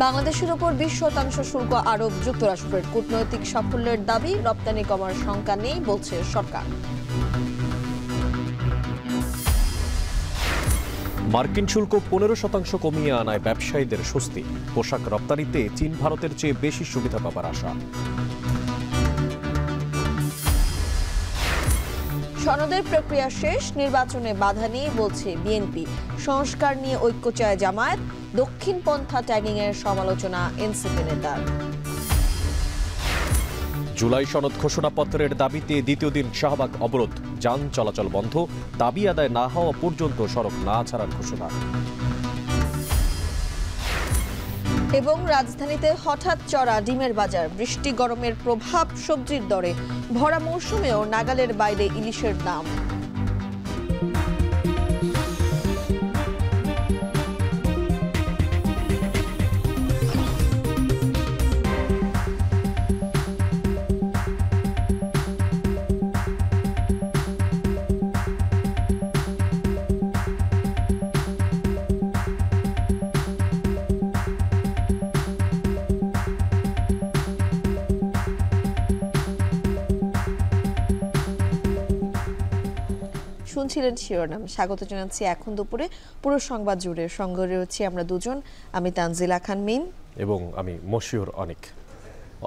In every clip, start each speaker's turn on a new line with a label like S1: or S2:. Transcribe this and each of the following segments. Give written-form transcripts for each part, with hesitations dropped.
S1: বাংলাদেশের উপর 20% শুল্ক আরোপ যুক্তরাষ্ট্রের কূটনৈতিক সাফল্যের দাবি, রপ্তানি কমার শঙ্কা নেই বলছে সরকার।
S2: মার্কিন শুল্ক 15% কমিয়ে আনায় ব্যবসায়ীদের স্বস্তি। পোশাক রপ্তানিতে চীন ভারতের চেয়ে বেশি সুবিধা পাবার আশা।
S1: সনদের প্রক্রিয়া শেষ, নির্বাচনে বাধা নেই বলছে বিএনপি। সংস্কার নিয়ে ঐক্য চায় জামায়াত। দক্ষিণপন্থা ট্যাগিং এর সমালোচনা এনসিপি নেতার।
S2: জুলাই সনদ ঘোষণাপত্রের দাবিতে দ্বিতীয় দিন শাহবাগ অবরোধ, যান চলাচল বন্ধ, দাবি আদায় না হওয়া পর্যন্ত সড়ক না ছাড়ার ঘোষণা।
S1: এবং রাজধানীতে হঠাৎ চড়া ডিমের বাজার, বৃষ্টি গরমের প্রভাব সবজির দরে। ভরা মৌসুমেও নাগালের বাইরে ইলিশের দাম। শুনছিলেন শিরোনাম। স্বাগত জানাচ্ছি এখন দুপুরে পুরো সংবাদ জুড়ে। সঙ্গে রয়েছি আমরা দুজন, আমি তানজিলা খান মিম
S2: এবং আমি মশিউর অনিক।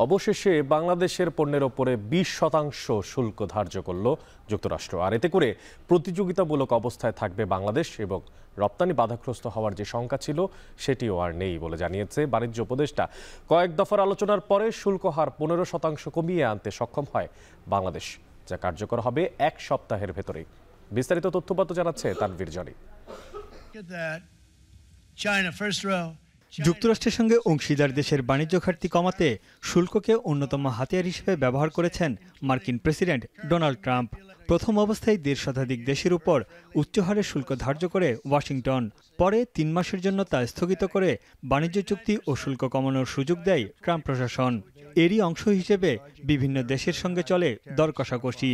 S2: অবশেষে বাংলাদেশের পণ্যের ওপরে 20% শুল্ক ধার্য করল যুক্তরাষ্ট্র। আর এতে করে প্রতিযোগিতামূলক অবস্থায় থাকবে বাংলাদেশ এবং রপ্তানি বাধাগ্রস্ত হওয়ার যে শঙ্কা ছিল সেটিও আর নেই বলে জানিয়েছে বাণিজ্য উপদেষ্টা। কয়েক দফার আলোচনার পরে শুল্ক হার 15% কমিয়ে আনতে সক্ষম হয় বাংলাদেশ, যা কার্যকর হবে 1 সপ্তাহের ভেতরেই। বিস্তারিত তথ্যপত্র জানাচ্ছে তানভীর জনি।
S3: যুক্তরাষ্ট্রের সঙ্গে অংশীদার দেশের বাণিজ্য ঘাটতি কমাতে শুল্ককে অন্যতম হাতিয়ার হিসেবে ব্যবহার করেছেন মার্কিন প্রেসিডেন্ট ডোনাল্ড ট্রাম্প। প্রথম অবস্থায় 1.5 শতাধিক দেশের উপর উচ্চহারে শুল্ক ধার্য করে ওয়াশিংটন। পরে 3 মাসের জন্য তা স্থগিত করে বাণিজ্য চুক্তি ও শুল্ক কমানোর সুযোগ দেয় ট্রাম্প প্রশাসন। এরই অংশ হিসেবে বিভিন্ন দেশের সঙ্গে চলে দর কষাকষি।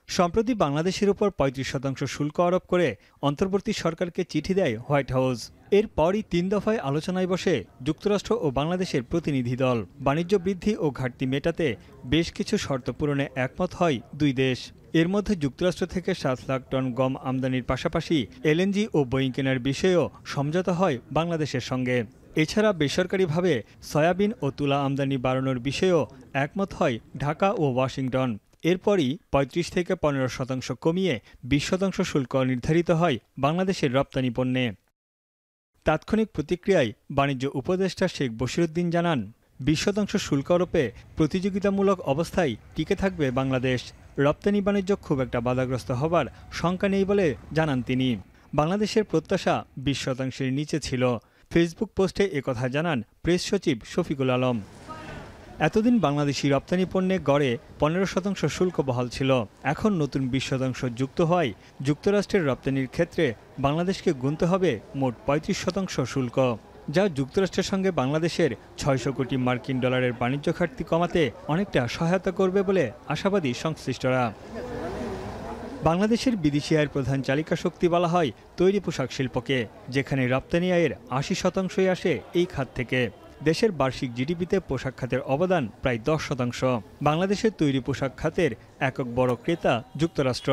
S3: সম্প্রতি বাংলাদেশের উপর 35% শুল্ক আরোপ করে অন্তর্বর্তী সরকারকে চিঠি দেয় হোয়াইট হাউস। এরপরই 3 দফায় আলোচনায় বসে যুক্তরাষ্ট্র ও বাংলাদেশের প্রতিনিধি দল। বাণিজ্য বৃদ্ধি ও ঘাটতি মেটাতে বেশ কিছু শর্ত পূরণে একমত হয় দুই দেশ। এর মধ্যে যুক্তরাষ্ট্র থেকে 7 লাখ টন গম আমদানির পাশাপাশি এলএনজি ও বোয়িং কেনার বিষয়েও সমঝোতা হয় বাংলাদেশের সঙ্গে। এছাড়া বেসরকারিভাবে সয়াবিন ও তুলা আমদানি বাড়ানোর বিষয়েও একমত হয় ঢাকা ও ওয়াশিংটন। এরপরই 35 থেকে 15% কমিয়ে 20% শুল্ক নির্ধারিত হয় বাংলাদেশের রপ্তানি পণ্যে। তাৎক্ষণিক প্রতিক্রিয়ায় বাণিজ্য উপদেষ্টা শেখ বশিরউদ্দিন জানান, 20% শুল্ক আরোপে প্রতিযোগিতামূলক অবস্থায় টিকে থাকবে বাংলাদেশ। রপ্তানি বাণিজ্য খুব একটা বাধাগ্রস্ত হবার শঙ্কা নেই বলে জানান তিনি। বাংলাদেশের প্রত্যাশা 20%-এর নিচে ছিল। ফেসবুক পোস্টে একথা জানান প্রেস সচিব শফিকুল আলম। এতদিন বাংলাদেশি রপ্তানি পণ্যে গড়ে 15% শুল্ক বহাল ছিল। এখন নতুন 20% যুক্ত হয় যুক্তরাষ্ট্রের রপ্তানির ক্ষেত্রে বাংলাদেশকে গুনতে হবে মোট 35% শুল্ক, যা যুক্তরাষ্ট্রের সঙ্গে বাংলাদেশের 600 কোটি মার্কিন ডলারের বাণিজ্য ঘাটতি কমাতে অনেকটা সহায়তা করবে বলে আশাবাদী সংশ্লিষ্টরা। বাংলাদেশের বিদেশি আয়ের প্রধান চালিকা শক্তি বলা হয় তৈরি পোশাক শিল্পকে, যেখানে রপ্তানি আয়ের 80%ই আসে এই খাত থেকে। দেশের বার্ষিক জিডিপিতে পোশাক খাতের অবদান প্রায় 10%। বাংলাদেশের তৈরি পোশাক খাতের একক বড় ক্রেতা যুক্তরাষ্ট্র।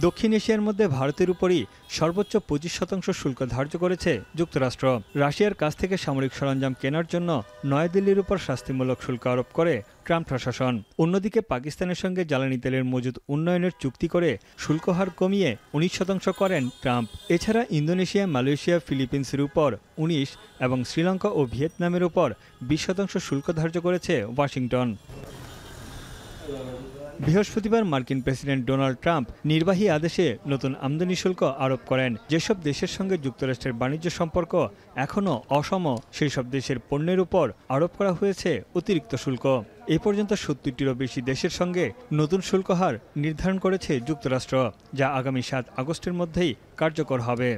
S3: দক্ষিণ এশিয়ার মধ্যে ভারতের উপরই সর্বোচ্চ 25% শুল্ক ধার্য করেছে যুক্তরাষ্ট্র। রাশিয়ার কাছ থেকে সামরিক সরঞ্জাম কেনার জন্য নয়াদিল্লির উপর শাস্তিমূলক শুল্ক আরোপ করে ট্রাম্প প্রশাসন। অন্যদিকে পাকিস্তানের সঙ্গে জ্বালানি তেলের মজুদ উন্নয়নের চুক্তি করে শুল্ক হার কমিয়ে 19% করেন ট্রাম্প। এছাড়া ইন্দোনেশিয়া, মালয়েশিয়া, ফিলিপিন্সের উপর 19 এবং শ্রীলঙ্কা ও ভিয়েতনামের উপর 20% শুল্ক ধার্য করেছে ওয়াশিংটন। বৃহস্পতিবার মার্কিন প্রেসিডেন্ট ডোনাল্ড ট্রাম্প নির্বাহী আদেশে নতুন আমদানি শুল্ক আরোপ করেন। যেসব দেশের সঙ্গে যুক্তরাষ্ট্রের বাণিজ্য সম্পর্ক এখনও অসম, সেই সব দেশের পণ্যের উপর আরোপ করা হয়েছে অতিরিক্ত শুল্ক। এ পর্যন্ত 70টিরও বেশি দেশের সঙ্গে নতুন শুল্ক হার নির্ধারণ করেছে যুক্তরাষ্ট্র, যা আগামী 7 আগস্টের মধ্যেই কার্যকর হবে।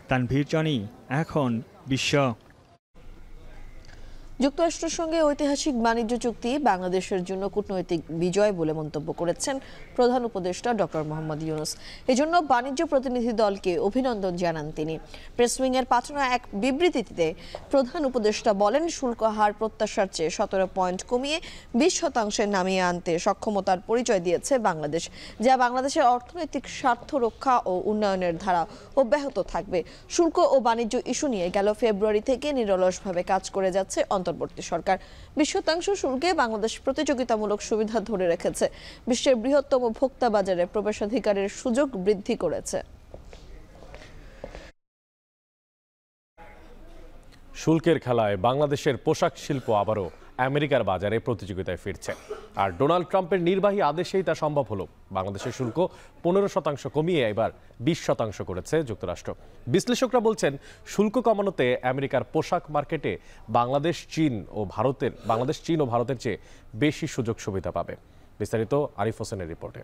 S3: তানভীর জনি, এখন বিশ্ব।
S1: যুক্তরাষ্ট্রের সঙ্গে ঐতিহাসিক বাণিজ্য চুক্তি বাংলাদেশের জন্য কূটনৈতিক বিজয় বলে মন্তব্য করেছেন প্রধান উপদেষ্টা ডক্টর মোহাম্মদ ইউনূস। এজন্য বাণিজ্য প্রতিনিধি দলকে অভিনন্দন জানান তিনি। প্রেস উইংয়ের পাঠানো এক বিবৃতিতে প্রধান উপদেষ্টা বলেন, শুল্ক হার প্রত্যাশার চেয়ে 17 পয়েন্ট কমিয়ে 20% নামিয়ে আনতে সক্ষমতার পরিচয় দিয়েছে বাংলাদেশ, যা বাংলাদেশের অর্থনৈতিক স্বার্থ রক্ষা ও উন্নয়নের ধারা অব্যাহত থাকবে। শুল্ক ও বাণিজ্য ইস্যু নিয়ে গেল ফেব্রুয়ারি থেকে নিরলসভাবে কাজ করে যাচ্ছে অন্তর্বর্তী সরকার। 20% শুল্কে বাংলাদেশ প্রতিযোগিতামূলক সুবিধা ধরে রেখেছে, বিশ্বের বৃহত্তম ভোক্তা বাজারে প্রবেশাধিকারের সুযোগ বৃদ্ধি করেছে।
S2: শুল্কের খেলায় বাংলাদেশের পোশাক শিল্প আবারও আমেরিকার বাজারে প্রতিযোগিতায় ফিরছে, আর ডোনাল্ড ট্রাম্পের নির্বাহী আদেশেই তা সম্ভব হলো। বাংলাদেশের শুল্ক 15% কমিয়ে এবার 20% করেছে যুক্তরাষ্ট্র। বিশ্লেষকরা বলছেন, শুল্ক কমানোতে আমেরিকার পোশাক মার্কেটে বাংলাদেশ চীন ও ভারতের চেয়ে বেশি সুযোগ সুবিধা পাবে। বিস্তারিত আরিফ হোসেনের রিপোর্টে।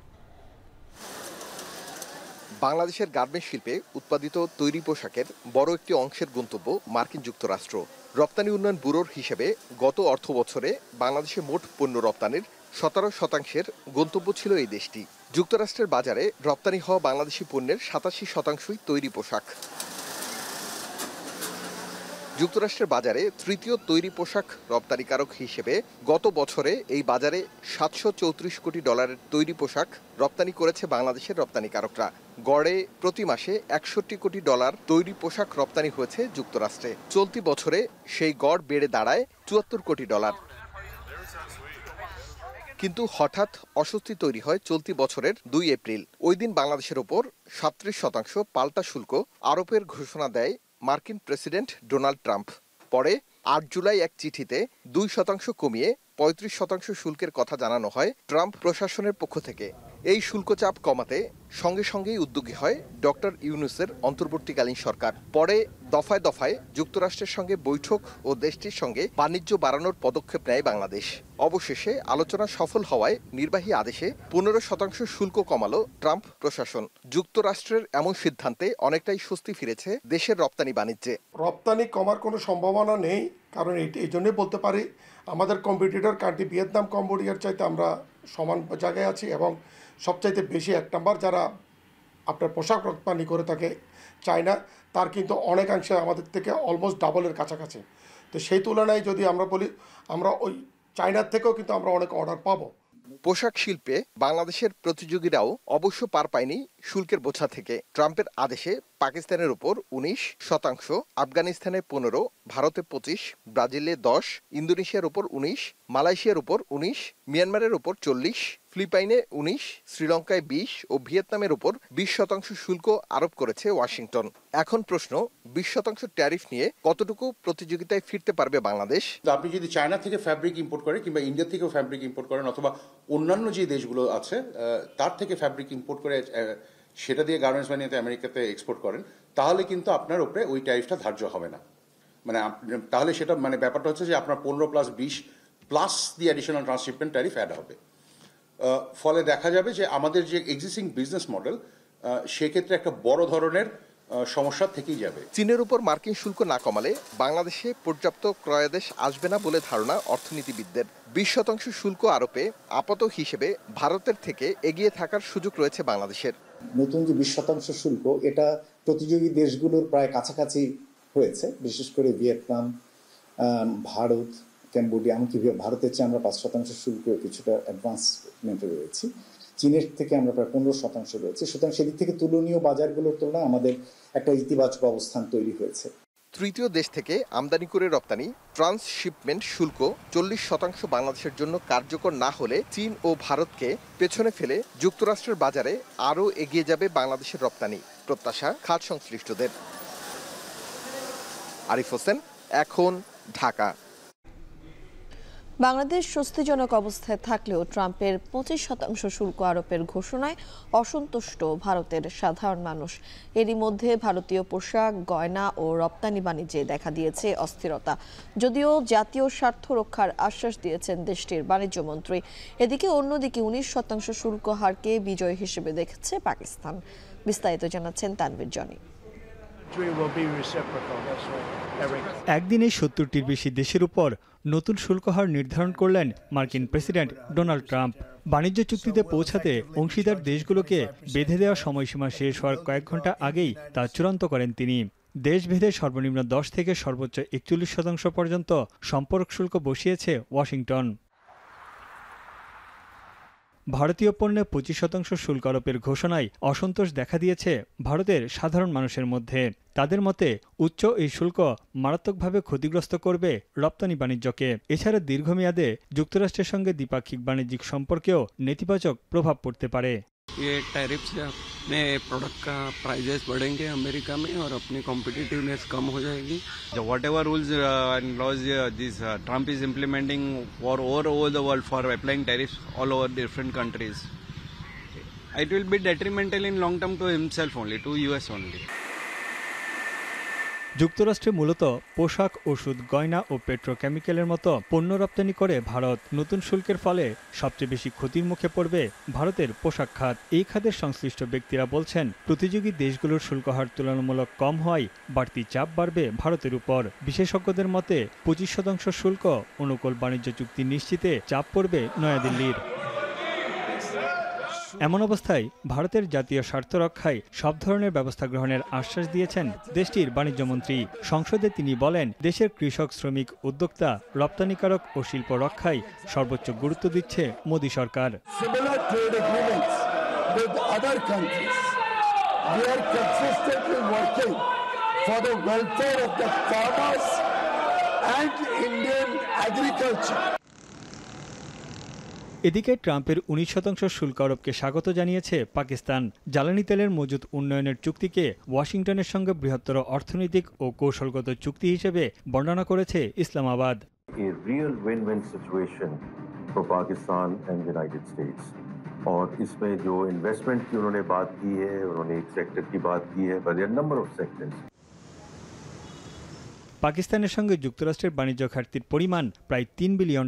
S4: বাংলাদেশের গার্মেন্টস শিল্পে উৎপাদিত তৈরি পোশাকের বড় একটি অংশের গন্তব্য মার্কিন যুক্তরাষ্ট্র। রপ্তানি উন্নয়ন ব্যুরোর হিসেবে গত অর্থ বছরে বাংলাদেশে মোট পণ্য রপ্তানির 17% গন্তব্য ছিল এই দেশটি। যুক্তরাষ্ট্রের বাজারে রপ্তানি হওয়া বাংলাদেশি পণ্যের 87%ই তৈরি পোশাক। যুক্তরাষ্ট্রের বাজারে তৃতীয় তৈরি পোশাক রপ্তানিকারক হিসেবে গত বছরে এই বাজারে $734 কোটি তৈরি পোশাক রপ্তানি করেছে বাংলাদেশের রপ্তানিকারকরা। গড়ে প্রতি মাসে $61 কোটি তৈরি পোশাক রপ্তানি হয়েছে যুক্তরাষ্ট্রে। চলতি বছরে সেই গড় বেড়ে দাঁড়ায় $74 কোটি। কিন্তু হঠাৎ অস্বস্তি তৈরি হয় চলতি বছরের 2 এপ্রিল। ওই দিন বাংলাদেশের ওপর 37% পাল্টা শুল্ক আরোপের ঘোষণা দেয় মার্কিন প্রেসিডেন্ট ডোনাল্ড ট্রাম্প। পরে 8 জুলাই এক চিঠিতে 2% কমিয়ে 35% শুল্কের কথা জানানো হয় ট্রাম্প প্রশাসনের পক্ষ থেকে। এই শুল্ক চাপ কমাতে সঙ্গেই উদ্যোগী হয় ডক্টর ইউনূসের অন্তর্বর্তীকালীন সরকার। পরে দফায় দফায় যুক্তরাষ্ট্রের সঙ্গে বৈঠক ও দেশটির সঙ্গে বাণিজ্য বাড়ানোর পদক্ষেপ নেয় বাংলাদেশ। অবশেষে আলোচনা সফল হওয়ায় নির্বাহী আদেশে 15% শুল্ক কমালো ট্রাম্প প্রশাসন। যুক্তরাষ্ট্রের এমন সিদ্ধান্তে অনেকটাই স্বস্তি ফিরেছে দেশের রপ্তানি বাণিজ্যে।
S5: রপ্তানি কমার কোনো সম্ভাবনা নেই, কারণ এই জন্যই বলতে পারি আমাদের কম্পিটিটর কান্ট্রি ভিয়েতনাম, কম্বোডিয়ার চাইতে আমরা সমান জায়গায় আছি, এবং সবচাইতে বেশি 1 নম্বর যারা আপনার পোশাক রপ্তানি করে থাকে চায়না, তার কিন্তু অনেকাংশে আমাদের থেকে অলমোস্ট ডাবলের কাছাকাছি। তো সেই তুলনায় যদি আমরা বলি, আমরা ওই চায়নার থেকেও কিন্তু আমরা অনেক অর্ডার পাবো।
S4: পোশাক শিল্পে বাংলাদেশের প্রতিযোগীরাও অবশ্য পার পায়নি শুল্কের বোঝা থেকে। ট্রাম্পের আদেশে পাকিস্তানের উপর 19%, আফগানিস্তানে 15%, ভারতে 25%, ব্রাজিলে 10%, ইন্দোনেশিয়ার উপর 19%, মালয়েশিয়ার উপর 19%, মিয়ানমারের উপর 40%, ফিলিপাইনে 19%, শ্রীলঙ্কায় 20% ও ভিয়েতনামের উপর 20% শুল্ক আরোপ করেছে ওয়াশিংটন। এখন প্রশ্ন, 20% ট্যারিফ নিয়ে কতটুকু প্রতিযোগিতায় ফিরতে পারবে বাংলাদেশ?
S6: আপনি যদি চায়না থেকে ফ্যাব্রিক ইম্পোর্ট করেন কিংবা ইন্ডিয়া থেকেও ফ্যাব্রিক ইম্পোর্ট করেন, অথবা অন্যান্য যে দেশগুলো আছে তার থেকে ফ্যাব্রিক ইম্পোর্ট করে সেটা দিয়ে গার্মেন্টস বানিয়ে আমেরিকাতে এক্সপোর্ট করেন, তাহলে কিন্তু আপনার উপরে ওই ট্যারিফটা ধার্য হবে না। মানে তাহলে সেটা ব্যাপারটা হচ্ছে যে আপনার 15+20 plus the additional transshipment tariff add হবে। ফলে দেখা যাবে যে আমাদের যে এক্সিস্টিং বিজনেস মডেল, সেক্ষেত্রে একটা বড় ধরনের সমস্যা থেকেই যাবে।
S4: চীনের উপর মার্কিন শুল্ক না কমালে বাংলাদেশে পর্যাপ্ত ক্রয়াদেশ আসবে না বলে ধারণা অর্থনীতিবিদদের। 20% শুল্ক আরোপে আপাত হিসেবে ভারতের থেকে এগিয়ে থাকার সুযোগ রয়েছে বাংলাদেশের।
S7: নতুন যে 20% শুল্ক, এটা প্রতিযোগী দেশগুলোর প্রায় কাছাকাছি হয়েছে, বিশেষ করে ভিয়েতনাম, ভারত, কম্বোডিয়া, এমনকি ভারতের চেয়ে আমরা 5% শুল্ক কিছুটা অ্যাডভান্সমেন্টে রয়েছি। চীনের থেকে আমরা প্রায় 15% রয়েছে। সুতরাং সেদিক থেকে তুলনীয় বাজারগুলোর তুলনায় আমাদের একটা ইতিবাচক অবস্থান তৈরি হয়েছে।
S4: তৃতীয় দেশ থেকে আমদানি করে রপ্তানি ট্রান্সশিপমেন্ট শুল্ক 40% বাংলাদেশের জন্য কার্যকর না হলে চীন ও ভারতকে পেছনে ফেলে যুক্তরাষ্ট্রের বাজারে আরও এগিয়ে যাবে বাংলাদেশের রপ্তানি, প্রত্যাশা খাত সংশ্লিষ্টদের। আরিফ হোসেন, এখন, ঢাকা।
S1: বাংলাদেশ স্বস্তিজনক অবস্থায় থাকলেও ট্রাম্পের 25% শুল্ক আরোপের ঘোষণায় অসন্তুষ্ট ভারতের সাধারণ মানুষ। এরই মধ্যে ভারতীয় পোশাক, গয়না ও রপ্তানি বাণিজ্যে দেখা দিয়েছে অস্থিরতা। যদিও জাতীয় স্বার্থ রক্ষার আশ্বাস দিয়েছেন দেশটির বাণিজ্য মন্ত্রী। এদিকে অন্যদিকে 19% শুল্ক হারকে বিজয় হিসেবে দেখেছে পাকিস্তান। বিস্তারিত জানাচ্ছেন Tanvir Johnny.
S8: will be reciprocal. That's right.
S3: একদিনে 70টির বেশি দেশের উপর নতুন শুল্ক হার নির্ধারণ করলেন মার্কিন প্রেসিডেন্ট ডোনাল্ড ট্রাম্প। বাণিজ্য চুক্তিতে পৌঁছাতে অংশীদার দেশগুলোকে বেঁধে দেওয়া সময়সীমা শেষ হওয়ার কয়েক ঘন্টা আগেই তা চূড়ান্ত করেন তিনি। দেশভেদে সর্বনিম্ন 10 থেকে সর্বোচ্চ 41% পর্যন্ত সম্পর্ক শুল্ক বসিয়েছে ওয়াশিংটন। ভারতীয় পণ্যে 25% শুল্ক আরোপের ঘোষণায় অসন্তোষ দেখা দিয়েছে ভারতের সাধারণ মানুষের মধ্যে। তাদের মতে উচ্চ এই শুল্ক মারাত্মকভাবে ক্ষতিগ্রস্ত করবে রপ্তানি বাণিজ্যকে। এছাড়া দীর্ঘমেয়াদে যুক্তরাষ্ট্রের সঙ্গে দ্বিপাক্ষিক বাণিজ্যিক সম্পর্কেও নেতিবাচক প্রভাব পড়তে পারে।
S9: ये टैरिफ से अपने प्रोडक्ट का प्राइजेस बढ़ेंगे अमेरिका में और अपनी कॉम्पिटिटिवनेस कम हो जाएगी।
S10: Whatever rules and laws this Trump is implementing for all the world for applying tariffs all over different countries, it will be detrimental in long term to himself only, to US only.
S3: যুক্তরাষ্ট্রে মূলত পোশাক, ওষুধ, গয়না ও পেট্রোকেমিক্যালের মতো পণ্য রপ্তানি করে ভারত। নতুন শুল্কের ফলে সবচেয়ে বেশি ক্ষতির মুখে পড়বে ভারতের পোশাক খাত। এই খাতের সংশ্লিষ্ট ব্যক্তিরা বলছেন, প্রতিযোগী দেশগুলোর শুল্ক হার তুলনামূলক কম হওয়ায় বাড়তি চাপ বাড়বে ভারতের উপর। বিশেষজ্ঞদের মতে 25% শুল্ক অনুকূল বাণিজ্য চুক্তি নিশ্চিতে চাপ পড়বে নয়াদিল্লির। এমন অবস্থায় ভারতের জাতীয় স্বার্থ রক্ষায় সব ধরনের ব্যবস্থা গ্রহণের আশ্বাস দিয়েছেন দেশটির বাণিজ্যমন্ত্রী। সংসদে তিনি বলেন, দেশের কৃষক, শ্রমিক, উদ্যোক্তা, রপ্তানিকারক ও শিল্প রক্ষায় সর্বোচ্চ গুরুত্ব দিচ্ছে মোদী সরকার। এদিকে ট্রাম্পের 19% শুল্ক আরোপকে স্বাগত জানিয়েছে পাকিস্তান। জ্বালানি তেলের মজুত উন্নয়নের চুক্তিকে ওয়াশিংটনের সঙ্গে বৃহত্তর অর্থনৈতিক ও কৌশলগত চুক্তি হিসেবে বর্ণনা করেছে Islamabad.
S11: A real win-win situation for Pakistan and the United States. और इसमें जो इन्वेस्टमेंट की उन्होंने बात की है, उन्होंने एक सेक्टर की बात की है, but there are number of sectors.
S3: পাকিস্তানের সঙ্গে যুক্তরাষ্ট্রের বাণিজ্য ঘাটতির পরিমাণ প্রায় $3 বিলিয়ন।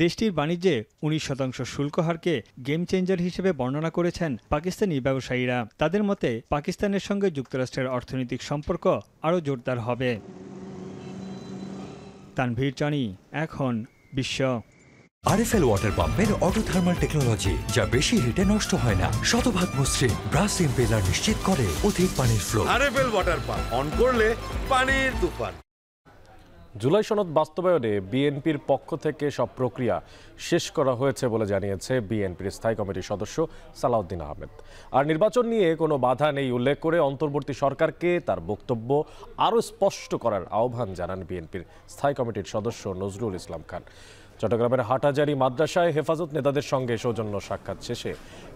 S3: দেশটির বাণিজ্যে 19% শুল্ক হারকে গেম চেঞ্জার হিসেবে বর্ণনা করেছেন পাকিস্তানি ব্যবসায়ীরা। তাদের মতে পাকিস্তানের সঙ্গে যুক্তরাষ্ট্রের অর্থনৈতিক সম্পর্ক আরও জোরদার হবে। তানভীর চানি, এখন বিশ্ব।
S12: আরএফএল ওয়াটার পাম্পের অটো থার্মাল টেকনোলজি, যা বেশি হিটে নষ্ট হয় না, শতভাগ মসৃণ, ব্রাশ ইম্পেলার নিশ্চিত করে অধিক পানির flow.
S13: RFL water pump on করলে পানির তুফান।
S2: জুলাই সনদ বাস্তবায়নে বিএনপির পক্ষ থেকে সব প্রক্রিয়া শেষ করা হয়েছে বলে জানিয়েছে বিএনপির স্থায়ী কমিটির সদস্য সালাউদ্দিন আহমেদ। আর নির্বাচন নিয়ে কোনো বাধা নেই উল্লেখ করে অন্তর্বর্তী সরকারকে তার বক্তব্য আরও স্পষ্ট করার আহ্বান জানান বিএনপির স্থায়ী কমিটির সদস্য নজরুল ইসলাম খান। চট্টগ্রামের হাটহাজারী মাদ্রাসায় হেফাজত নেতাদের সঙ্গে সৌজন্য সাক্ষাৎ শেষে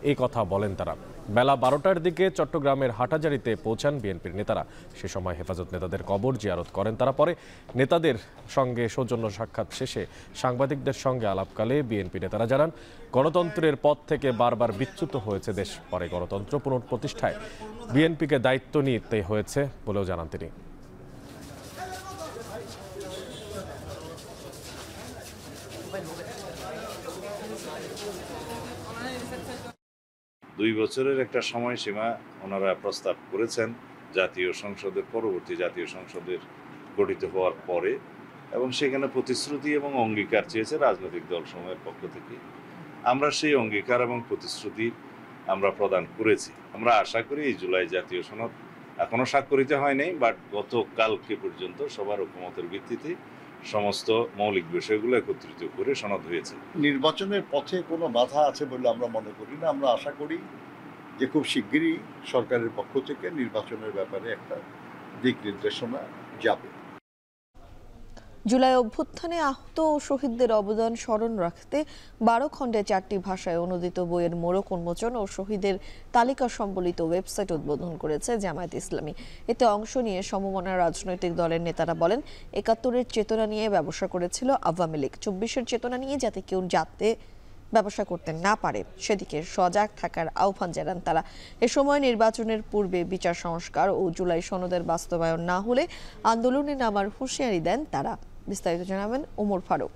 S2: এই কথা বলেন তারা। বেলা 12টার দিকে চট্টগ্রামের হাটহাজারীতে পৌঁছান বিএনপির নেতারা। সে সময় হেফাজত নেতাদের কবর জিয়ারত করেন তারা। পরে নেতাদের সঙ্গে সৌজন্য সাক্ষাৎ শেষে সাংবাদিকদের সঙ্গে আলাপকালে বিএনপি নেতারা জানান, গণতন্ত্রের পথ থেকে বারবার বিচ্যুত হয়েছে দেশ। পরে গণতন্ত্র পুনঃপ্রতিষ্ঠায় বিএনপিকে দায়িত্ব নিতে হয়েছে বলেও জানান তিনি।
S14: 2 বছরের একটা সময়সীমা ওনারা প্রস্তাব করেছেন জাতীয় সংসদের পরবর্তী জাতীয় সংসদের গঠিত হওয়ার পরে, এবং সেখানে প্রতিশ্রুতি এবং অঙ্গীকার চেয়েছে রাজনৈতিক দলসমূহের পক্ষ থেকে। আমরা সেই অঙ্গীকার এবং প্রতিশ্রুতি আমরা প্রদান করেছি। আমরা আশা করি এই জুলাই জাতীয় সনদ এখনো স্বাক্ষরিত হয়নি, বাট গতকালকে পর্যন্ত সবার ঐকমতের ভিত্তিতে সমস্ত মৌলিক বিষয়গুলো একত্রিত করে সনদ হয়েছে।
S15: নির্বাচনের পথে কোনো বাধা আছে বলে আমরা মনে করি না। আমরা আশা করি যে খুব শিগগিরই সরকারের পক্ষ থেকে নির্বাচনের ব্যাপারে একটা দিক নির্দেশনা যাবে।
S1: জুলাই অভ্যুত্থানে আহত ও শহীদদের অবদান স্মরণ রাখতে 12 খণ্ডে 4টি ভাষায় অনুদিত বইয়ের মোড়ক উন্মোচন ও শহীদের তালিকা সম্বলিত ওয়েবসাইট উদ্বোধন করেছে জামায়াত ইসলামী। এতে অংশ নিয়ে সমমনা রাজনৈতিক দলের নেতারা বলেন, 71-এর চেতনা নিয়ে ব্যবসা করেছিল আওয়ামী লীগ, 24-এর চেতনা নিয়ে যাতে কেউ ব্যবসা করতে না পারে সেদিকে সজাগ থাকার আহ্বান জানান তারা। এ সময় নির্বাচনের পূর্বে বিচার সংস্কার ও জুলাই সনদের বাস্তবায়ন না হলে আন্দোলনে নামার হুঁশিয়ারি দেন তারা। বিস্তারিত জানাবেন ওমর ফারুক।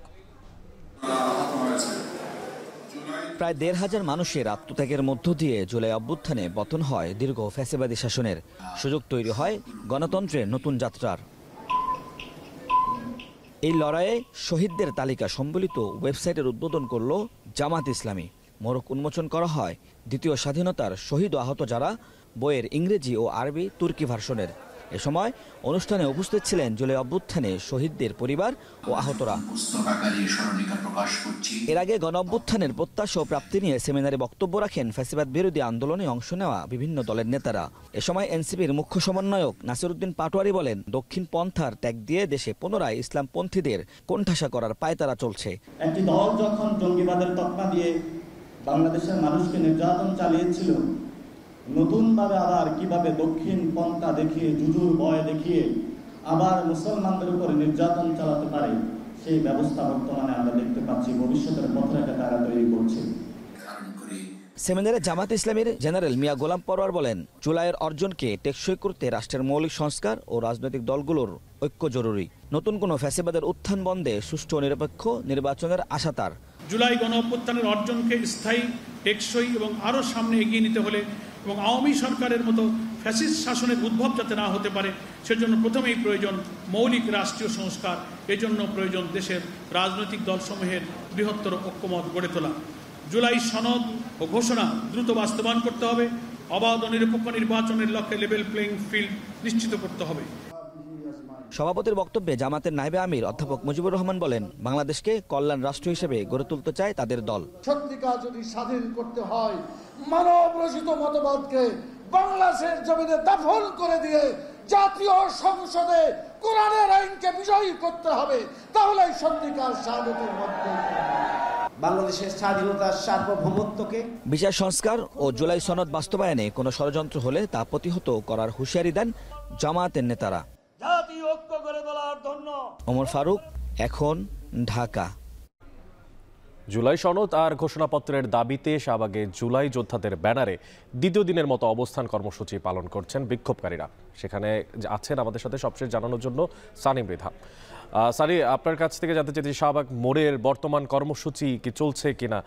S16: প্রায় ১৫০০ মানুষের আত্মত্যাগের মধ্য দিয়ে জুলাই অভ্যুত্থানে পতন হয় দীর্ঘ ফ্যাসিবাদী শাসনের। সুযোগ তৈরি হয় গণতন্ত্রের নতুন যাত্রার। এই লড়াইয়ে শহীদদের তালিকা সম্বলিত ওয়েবসাইটের উদ্বোধন করল জামাত ইসলামী। মোড়ক উন্মোচন করা হয় দ্বিতীয় স্বাধীনতার শহীদ ও আহত যারা বইয়ের ইংরেজি ও আরবি তুর্কি ভার্সনের। এ সময় অনুষ্ঠানে উপস্থিত ছিলেন জুলাই অভ্যুত্থানে শহীদদের পরিবার ও আহতরা। এর আগে গণ অভ্যুত্থানের প্রত্যাশা ও প্রাপ্তি নিয়ে সেমিনারে বক্তব্য রাখেন ফ্যাসিবাদ বিরোধী আন্দোলনে অংশ নেওয়া বিভিন্ন দলের নেতারা। এ সময় এনসিপির মুখ্য সমন্বয়ক নাসিরউদ্দিন পাটোয়ারি বলেন, দক্ষিণ পন্থার ত্যাগ দিয়ে দেশে পুনরায় ইসলামপন্থীদের কোণঠাসা করার পায়তারা চলছে।
S17: একটি দল যখন জঙ্গিবাদের তকমা দিয়ে বাংলাদেশের মানুষকে নির্যাতন চালিয়েছিল, নতুনভাবে আবার কিভাবে দক্ষিণ পন্থা দেখিয়ে, জুজুর ভয় দেখিয়ে আবার মুসলমানদের উপর নির্যাতন চালাতে পারে, সেই ব্যবস্থা বর্তমানে আমরা দেখতে পাচ্ছি ভবিষ্যতের পথরেখা তারা তৈরি করছে।
S16: সেমিনারে জামাত ইসলামীর জেনারেল মিয়া গোলাম পরোয়ার বলেন, জুলাইয়ের অর্জনকে টেকসই করতে রাষ্ট্রের মৌলিক সংস্কার ও রাজনৈতিক দলগুলোর ঐক্য জরুরি। নতুন কোনো ফ্যাসিবাদের উত্থান বন্ধে সুষ্ঠু ও নিরপেক্ষ নির্বাচনের আশা তার।
S18: জুলাই গণ অভ্যুত্থানের অর্জনকে স্থায়ী, টেকসই এবং আরও সামনে এগিয়ে নিতে হলে এবং আওয়ামী সরকারের মতো ফ্যাসিস্ট শাসনের উদ্ভব যাতে না হতে পারে, সেজন্য প্রথমেই প্রয়োজন মৌলিক রাষ্ট্রীয় সংস্কার। এজন্য প্রয়োজন দেশের রাজনৈতিক দলসমূহের বৃহত্তর ঐক্যমত গড়ে তোলা। জুলাই সনদ ও ঘোষণা দ্রুত বাস্তবায়ন করতে হবে। অবাধ ও নিরপেক্ষ নির্বাচনের লক্ষ্যে লেভেল প্লেইং ফিল্ড নিশ্চিত করতে হবে।
S16: সভাপতির বক্তব্যে জামাতের নায়েবে আমির অধ্যাপক মুজিবুর রহমান বলেন, বাংলাদেশকে কল্যাণ রাষ্ট্র হিসেবে গড়ে তুলতে চায় তাদের দল।
S19: সত্যিকার যদি স্বাধীন করতে হয়, মানব রচিত মতবাদকে বাংলাদেশের জমিনে দাফন করে দিয়ে জাতীয় সংসদে কোরআনের আইনকে বিজয়ী করতে হবে, তাহলে সত্যিকার স্বাধীনতার মধ্যে
S20: বাংলাদেশের স্বাধীনতার সার্বভৌমত্বকে
S16: বিচার সংস্কার ও জুলাই সনদ বাস্তবায়নে কোনো ষড়যন্ত্র হলে তা প্রতিহত করার হুঁশিয়ারি দেন জামায়াতের নেতারা।
S17: জাতীয় ঐক্য গড়ে তোলার জন্য
S16: ওমর ফারুক, এখন, ঢাকা।
S2: জুলাই সনদ আর ঘোষণাপত্রের দাবিতে শাহবাগে জুলাই যোদ্ধাদের ব্যানারে দ্বিতীয় দিনের মতো অবস্থান কর্মসূচি পালন করছেন বিক্ষোভকারীরা। সেখানে আছেন আমাদের সাথে সবশেষ জানানোর জন্য সানি মৃধা। সানি, আপনার কাছ থেকে জানতে চাইছি, শাহবাগ মোড়ের বর্তমান কর্মসূচি কি চলছে কিনা,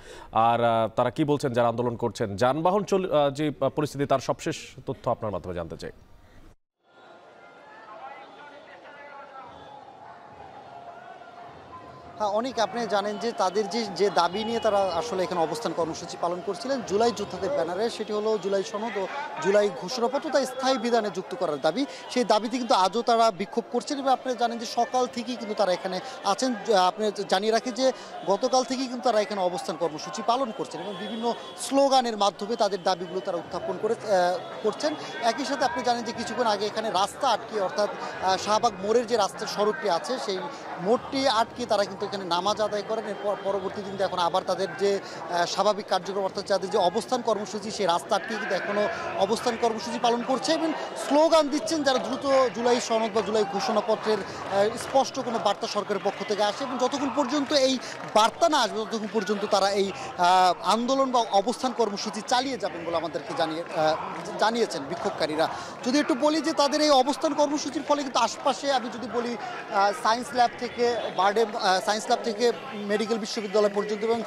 S2: আর তারা কি বলছেন যারা আন্দোলন করছেন, যানবাহন যে পরিস্থিতি তার সবশেষ তথ্য আপনার মাধ্যমে জানতে চাই।
S21: হ্যাঁ, অনেক আপনি জানেন যে তাদের যে দাবি নিয়ে তারা আসলে এখানে অবস্থান কর্মসূচি পালন করছিলেন জুলাই যোদ্ধাদের ব্যানারে, সেটি হলো জুলাই সনদ ও জুলাই ঘোষণাপত্র তা স্থায়ী বিধানে যুক্ত করার দাবি। সেই দাবিতে কিন্তু আজও তারা বিক্ষোভ করছেন এবং আপনি জানেন যে সকাল থেকেই কিন্তু তারা এখানে আছেন। আপনি জানিয়ে রাখি যে গতকাল থেকেই কিন্তু তারা এখানে অবস্থান কর্মসূচি পালন করছেন এবং বিভিন্ন স্লোগানের মাধ্যমে তাদের দাবিগুলো তারা উত্থাপন করছেন। একই সাথে আপনি জানেন যে কিছুক্ষণ আগে এখানে রাস্তা আটকে, অর্থাৎ শাহবাগ মোড়ের যে রাস্তার সড়কটি আছে সেই মোড়টি আটকে তারা কিন্তু এখানে নামাজ আদায় করেন। এরপর পরবর্তী দিন এখন আবার তাদের যে স্বাভাবিক কার্যক্রম, অর্থাৎ তাদের যে অবস্থান কর্মসূচি সেই রাস্তা আটকে কিন্তু এখনও অবস্থান কর্মসূচি পালন করছে এবং স্লোগান দিচ্ছেন যারা দ্রুত জুলাই সনদ বা জুলাই ঘোষণাপত্রের স্পষ্ট কোনো বার্তা সরকারের পক্ষ থেকে আসে এবং যতক্ষণ পর্যন্ত এই বার্তা না আসবে ততক্ষণ পর্যন্ত তারা এই আন্দোলন বা অবস্থান কর্মসূচি চালিয়ে যাবেন বলে আমাদেরকে জানিয়েছেন বিক্ষোভকারীরা। যদি একটু বলি যে তাদের এই অবস্থান কর্মসূচির ফলে কিন্তু আশপাশে, আমি যদি বলি সায়েন্স ল্যাব থেকে সায়েন্স ল্যাব থেকে মেডিকেল বিশ্ববিদ্যালয় পর্যন্ত এবং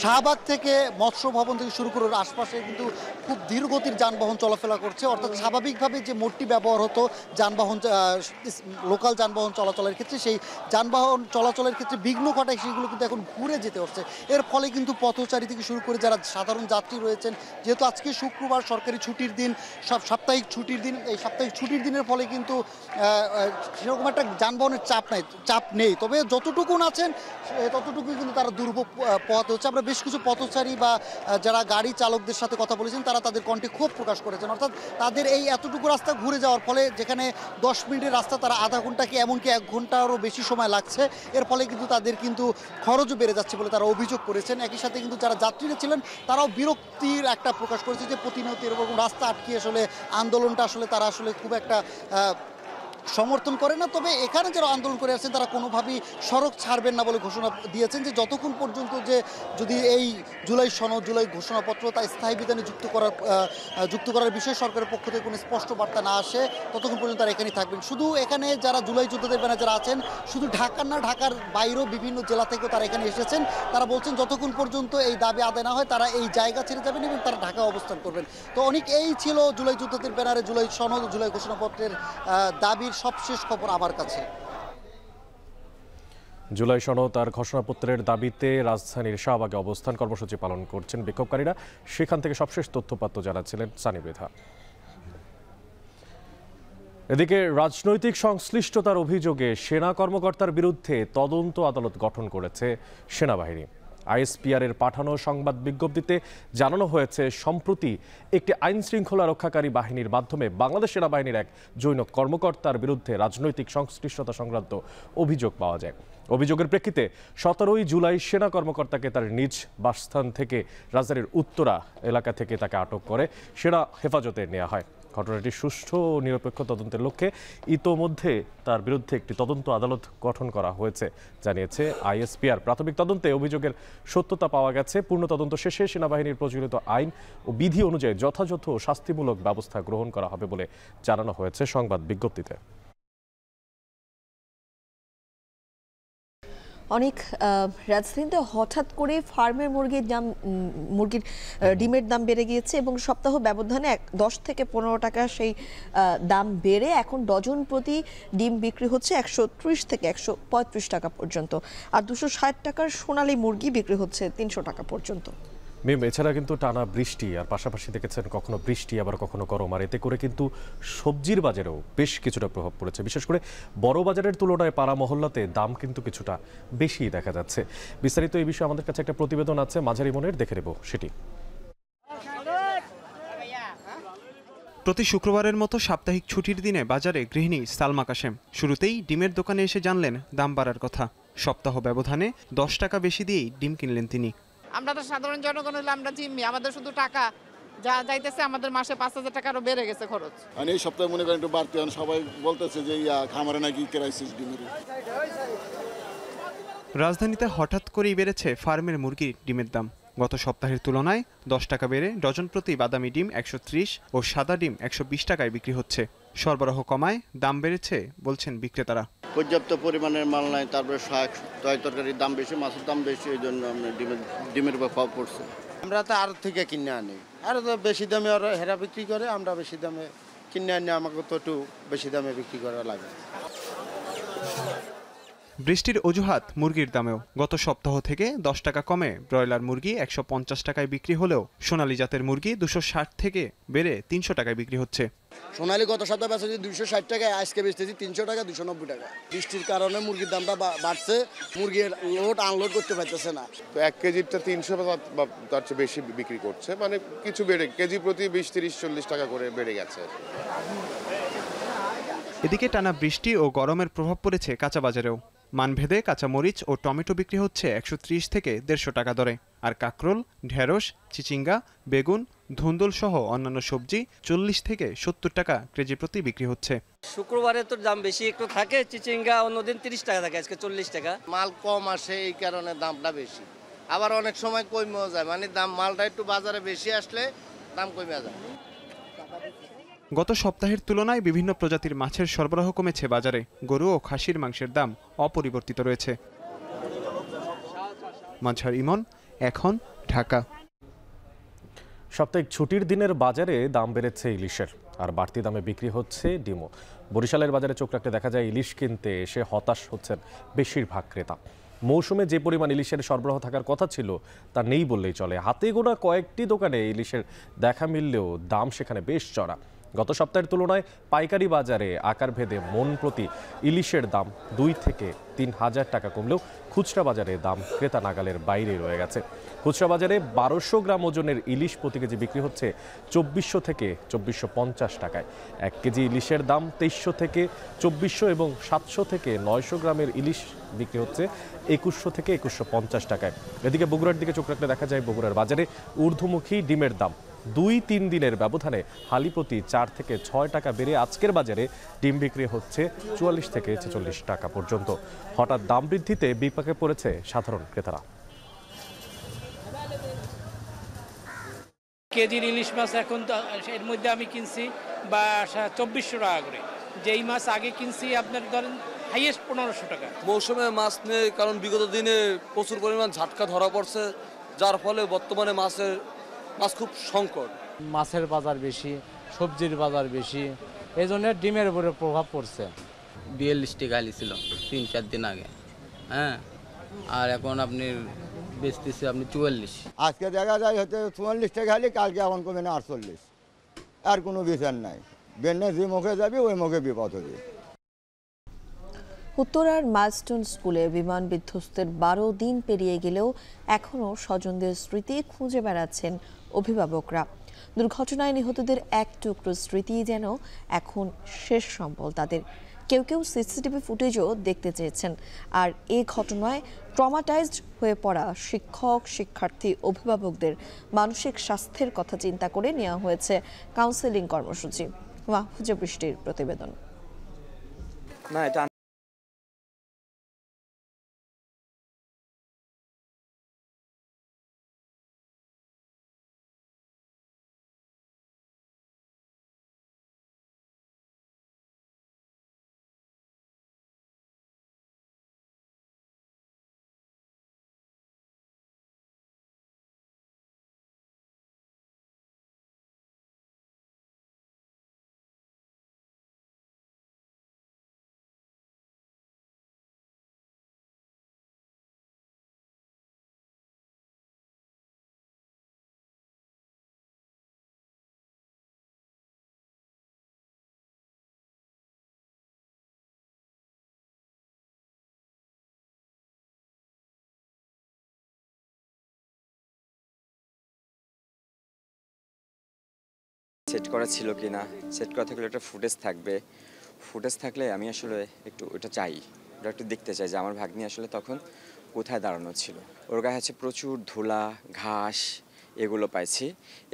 S21: শাহবাগ থেকে মৎস্য ভবন থেকে শুরু করে আশপাশে কিন্তু খুব ধীরগতির যানবাহন চলাফেরা করছে। অর্থাৎ স্বাভাবিকভাবে যে মোড়টি ব্যবহার হতো যানবাহন, লোকাল যানবাহন চলাচলের ক্ষেত্রে, সেই যানবাহন চলাচলের ক্ষেত্রে বিঘ্ন ঘটায়, সেগুলো কিন্তু এখন ঘুরে যেতে হচ্ছে। এর ফলে কিন্তু পথচারী থেকে শুরু করে যারা সাধারণ যাত্রী রয়েছেন, যেহেতু আজকে শুক্রবার সরকারি ছুটির দিন, সাপ্তাহিক ছুটির দিন, এই সাপ্তাহিক ছুটির দিনের ফলে কিন্তু সেরকম একটা যানবাহনের চাপ নেই। তবে যতটুকুন আছেন ততটুকুই কিন্তু তারা দুর্ভোগ পোহাতে হচ্ছে। আমরা বেশ কিছু পথচারী বা যারা গাড়ি চালকদের সাথে কথা বলেছেন তারা তাদের কণ্ঠে ক্ষোভ প্রকাশ করেছেন। অর্থাৎ তাদের এই এতটুকু রাস্তা ঘুরে যাওয়ার ফলে যেখানে 10 মিনিটের রাস্তা তারা আধা ঘন্টা কি এমনকি 1 ঘন্টারও বেশি সময় লাগছে, এর ফলে কিন্তু তাদের কিন্তু খরচও বেড়ে যাচ্ছে বলে তারা অভিযোগ করেছেন। একই সাথে কিন্তু যারা যাত্রীরা ছিলেন তারাও বিরক্তির একটা প্রকাশ করেছে যে প্রতিনিয়ত এরকম রাস্তা আটকে আসলে আন্দোলনটা আসলে তারা আসলে খুব একটা সমর্থন করে না। তবে এখানে যারা আন্দোলন করে আসছেন তারা কোনোভাবেই সড়ক ছাড়বেন না বলে ঘোষণা দিয়েছেন, যে যতক্ষণ পর্যন্ত যে যদি এই জুলাই সনদ, জুলাই ঘোষণাপত্র তা স্থায়ী বিধানে যুক্ত করার বিষয়ে সরকারের পক্ষ থেকে কোনো স্পষ্ট বার্তা না আসে ততক্ষণ পর্যন্ত তারা এখানেই থাকবেন। শুধু এখানে যারা জুলাই যোদ্ধাদের ব্যানার যারা আছেন, শুধু ঢাকার না, ঢাকার বাইরেও বিভিন্ন জেলা থেকেও তারা এখানে এসেছেন। তারা বলছেন যতক্ষণ পর্যন্ত এই দাবি আদায় না হয় তারা এই জায়গা ছেড়ে যাবেন এবং তারা ঢাকায় অবস্থান করবেন। তো অনেক এই ছিল জুলাই যোদ্ধাদের ব্যানারে জুলাই সনদ, জুলাই ঘোষণাপত্রের দাবির সবশেষ খবর আমার কাছে।
S2: জুলাই সনদ আর ঘোষণাপত্রের দাবিতে রাজধানীর শাহবাগে অবস্থান কর্মসূচি পালন করছেন বিক্ষোভকারীরা। সেখান থেকে সবশেষ তথ্যপাত্র জানাচ্ছিলেন সানি মৃধা। এদিকে রাজনৈতিক সংশ্লিষ্টতার অভিযোগে সেনা কর্মকর্তার বিরুদ্ধে তদন্ত আদালত গঠন করেছে সেনাবাহিনী। আইএসপিআর-এর পাঠানো সংবাদ বিজ্ঞপ্তিতে জানানো হয়েছে, সম্প্রতি একটি আইন শৃঙ্খলা রক্ষাকারী বাহিনীর মাধ্যমে বাংলাদেশ সেনাবাহিনীর এক জৈন কর্মকর্তার বিরুদ্ধে রাজনৈতিক সংশ্লিষ্টতা সংক্রান্ত অভিযোগ পাওয়া যায়। অভিযোগের প্রেক্ষিতে 17 জুলাই সেনা কর্মকর্তাকে তার নিজ বাসস্থান থেকে রাজধানীর উত্তরা এলাকা থেকে তাকে আটক করে সেনা হেফাজতে নেওয়া হয়। ঘটনাটি সুষ্ঠু ও নিরপেক্ষ তদন্তের লক্ষ্যে ইতোমধ্যে তার বিরুদ্ধে একটি তদন্ত আদালত গঠন করা হয়েছে জানিয়েছে আইএসপিআর। প্রাথমিক তদন্তে অভিযোগের সত্যতা পাওয়া গেছে। পূর্ণ তদন্ত শেষে সেনাবাহিনীর প্রচলিত আইন ও বিধি অনুযায়ী যথাযথ শাস্তিমূলক ব্যবস্থা গ্রহণ করা হবে বলে জানানো হয়েছে সংবাদ বিজ্ঞপ্তিতে।
S1: অনেক রাজধানীতে হঠাৎ করে ফার্মের মুরগির ডিমের দাম বেড়ে গিয়েছে এবং সপ্তাহ ব্যবধানে 10 থেকে 15 টাকা সেই দাম বেড়ে এখন ডজন প্রতি ডিম বিক্রি হচ্ছে 130 থেকে 135 টাকা পর্যন্ত, আর 260 টাকার সোনালী মুরগি বিক্রি হচ্ছে 300 টাকা পর্যন্ত।
S2: এছাড়া কিন্তু টানা বৃষ্টি আর পাশাপাশি দেখেছেন কখনো বৃষ্টি আবার কখনো গরম, আর এতে করে কিন্তু সবজির বাজারেও বেশ কিছুটা প্রভাব পড়েছে। বিশেষ করে বড় বাজারের তুলনায় পাড়া মহল্লাতে দাম কিন্তু কিছুটা বেশি দেখা যাচ্ছে। বিস্তারিত এই বিষয়ে আমাদের কাছে একটা প্রতিবেদন আছে, মাঝারি মনের, দেখে নেব সেটি।
S5: প্রতি শুক্রবারের মতো সাপ্তাহিক ছুটির দিনে বাজারে গৃহিণী সালমা কাশেম শুরুতেই ডিমের দোকানে এসে জানলেন দাম বাড়ার কথা। সপ্তাহ ব্যবধানে 10 টাকা বেশি দিয়েই ডিম কিনলেন তিনি।
S22: আমরা তো সাধারণ জনগণ হলে আমরা জিম্মি, আমাদের শুধু টাকা যা যাইতেছে, আমাদের মাসে 5000 টাকা আরো বেড়ে গেছে খরচ।
S23: মানে এই সপ্তাহে মনে করেন একটু বাড়তি, সবাই বলতেছে যে খামারে নাকি ক্রাইসিস ডিমের।
S5: রাজধানীতে হঠাৎ করেই বেড়েছে ফার্মের মুরগির ডিমের দাম। গত সপ্তাহের তুলনায় 10 টাকা বেড়ে ডজন প্রতি বাদামি ডিম 130 ও সাদা ডিম 120 টাকায় বিক্রি হচ্ছে। সরবরাহ কমায় দাম বেড়েছে বলছেন বিক্রেতারা।
S24: পর্যাপ্ত পরিমাণের মাল নাই, তারপরে শাক তরকারির দাম বেশি, মাছের দাম বেশি, এই জন্য ডিমের প্রভাব পড়ছে। আমরা তো আড়ত থেকে কিনে আনি, আর তো বেশি দামে ওরা হেরা বিক্রি করে, আমরা বেশি দামে কিনে আনি, আমাকে তো একটু বেশি দামে বিক্রি করা লাগে।
S5: বৃষ্টির অজুহাত মুরগির দামেও। গত সপ্তাহ থেকে 10 টাকা কমে ব্রয়লার মুরগি 150 টাকায় বিক্রি হলেও সোনালী জাতের মুরগি 260 থেকে বেড়ে 300 টাকায় বিক্রি হচ্ছে।
S24: সোনালী গত সপ্তাহে বেচেছি 260 টাকায়, আজকে বেচতেছি 300 টাকা, 290 টাকা। বৃষ্টির কারণে মুরগির দামটা বাড়ছে, মুরগির লোড আনলোড করতে পারতেছে না।
S25: তো 1 কেজিটা 300 বা তার চেয়ে বেশি বিক্রি করছে, মানে কিছু বেড়ে কেজি প্রতি 20, 30, 40 টাকা করে বেড়ে গেছে।
S5: এদিকে টানা বৃষ্টি ও গরমের প্রভাব পড়েছে কাঁচা বাজারেও। মানভেদে কাঁচামরিচ ও টমেটো বিক্রি হচ্ছে 130 থেকে 150 টাকা দরে, আর কাকরোল, ঢেঁড়স, চিচিঙ্গা, বেগুন, ধুন্দুল সহ অন্যান্য সবজি 40 থেকে 70 টাকা কেজি প্রতি বিক্রি হচ্ছে।
S26: শুক্রবারে তো দাম বেশি একটু থাকে, চিচিঙ্গা অন্যদিন 30 টাকা থাকে, আজকে 40 টাকা।
S24: মাল কম আসে এই কারণে দামটা বেশি, আবার অনেক সময় কমেও যায়, মানে মালটা একটু বাজারে বেশি আসলে দাম কমে যায়।
S5: গত সপ্তাহের তুলনায় বিভিন্ন প্রজাতির মাছের সরবরাহ কমেছে বাজারে। গরু ও খাসির মাংসের দাম অপরিবর্তিত রয়েছে। মাঝার ইমন, এখন, ঢাকা।
S2: সাপ্তাহিক ছুটির দিনের বাজারে দাম বেড়েছে ইলিশের, আর বাড়তি দামে বিক্রি হচ্ছে ডিমও। বরিশালের বাজারে চোখ রাখতে দেখা যায় ইলিশ কিনতে এসে হতাশ হচ্ছেন বেশিরভাগ ক্রেতা। মৌসুমে যে পরিমাণ ইলিশের সরবরাহ থাকার কথা ছিল তা নেই বললেই চলে। হাতে গোনা কয়েকটি দোকানে ইলিশের দেখা মিললেও দাম সেখানে বেশ চড়া। গত সপ্তাহের তুলনায় পাইকারি বাজারে আকার ভেদে মন প্রতি ইলিশের দাম 2 থেকে 3 হাজার টাকা কমলেও খুচরা বাজারে দাম ক্রেতা নাগালের বাইরে রয়ে গেছে। খুচরা বাজারে 1200 গ্রাম ওজনের ইলিশ প্রতি কেজি বিক্রি হচ্ছে 2400 থেকে 2450 টাকায়। 1 কেজি ইলিশের দাম 2300 থেকে 2400 এবং 700 থেকে 900 গ্রামের ইলিশ বিক্রি হচ্ছে 2100 থেকে 2150 টাকায়। এদিকে বগুড়ার দিকে চোখ রাখলে দেখা যায় বগুড়ার বাজারে ঊর্ধ্বমুখী ডিমের দাম 2-3 দিনের ব্যবধানে হালি প্রতি 4 থেকে 6 টাকা বেড়ে আজকের বাজারে ডিম বিক্রি হচ্ছে 44 থেকে 46 টাকা পর্যন্ত। হঠাৎ দাম বৃদ্ধিতে বিপাকে পড়েছে সাধারণ ক্রেতারা।
S4: কেজির ইলিশ মাছ এখন তো এর মধ্যে আমি কিনছি 2400 টাকা করে, যেই মাছ আগে কিনছি আপনার ধরেন হাইয়েস্ট 1500 টাকা।
S6: মৌসুমে মাছ নেই, কারণ বিগত দিনে প্রচুর পরিমাণ ঝাটকা ধরা পড়ছে, যার ফলে বর্তমানে মাছ খুব সংকট।
S7: মাছের বাজার বেশি, সবজির বাজার বেশি, এই জন্য ডিমের উপরে প্রভাব পড়ছে।
S8: 42 টাকা ছিল 3-4 দিন আগে, হ্যাঁ, আর এখন আপনি বেচতেছে আপনি 44।
S9: আজকে দেখা যায় হচ্ছে 44 টাকা খালি, কালকে এখন কমে না 48। আর কোনো বিচার নাই, বেনে যে মুখে যাবি ওই মুখে বিপদ হবে।
S1: উত্তরার মাইলস্টোন স্কুলে বিমান বিধ্বস্তের 12 দিন পেরিয়ে গেলেও এখনও স্বজনদের স্মৃতি খুঁজে বেড়াচ্ছেন অভিভাবকরা। দুর্ঘটনায় নিহতদের এক টুকরো স্মৃতি যেন এখন শেষ সম্বল তাদের। কেউ কেউ সিসিটিভি ফুটেজও দেখতে চেয়েছেন। আর এই ঘটনায় ট্রমাটাইজড হয়ে পড়া শিক্ষক, শিক্ষার্থী, অভিভাবকদের মানসিক স্বাস্থ্যের কথা চিন্তা করে নেওয়া হয়েছে কাউন্সেলিং কর্মসূচি। মাহফুজা বৃষ্টির প্রতিবেদন।
S10: সেট করা ছিল কি না, সেট করা থাকলে একটা ফুটেজ থাকবে, ফুটেজ থাকলে আমি আসলে একটু ওটা চাই, ওটা একটু দেখতে চাই যে আমার ভাগ্নি আসলে তখন কোথায় দাঁড়ানো ছিল। ওর গায়ে হচ্ছে প্রচুর ধুলা, ঘাস এগুলো পাইছি,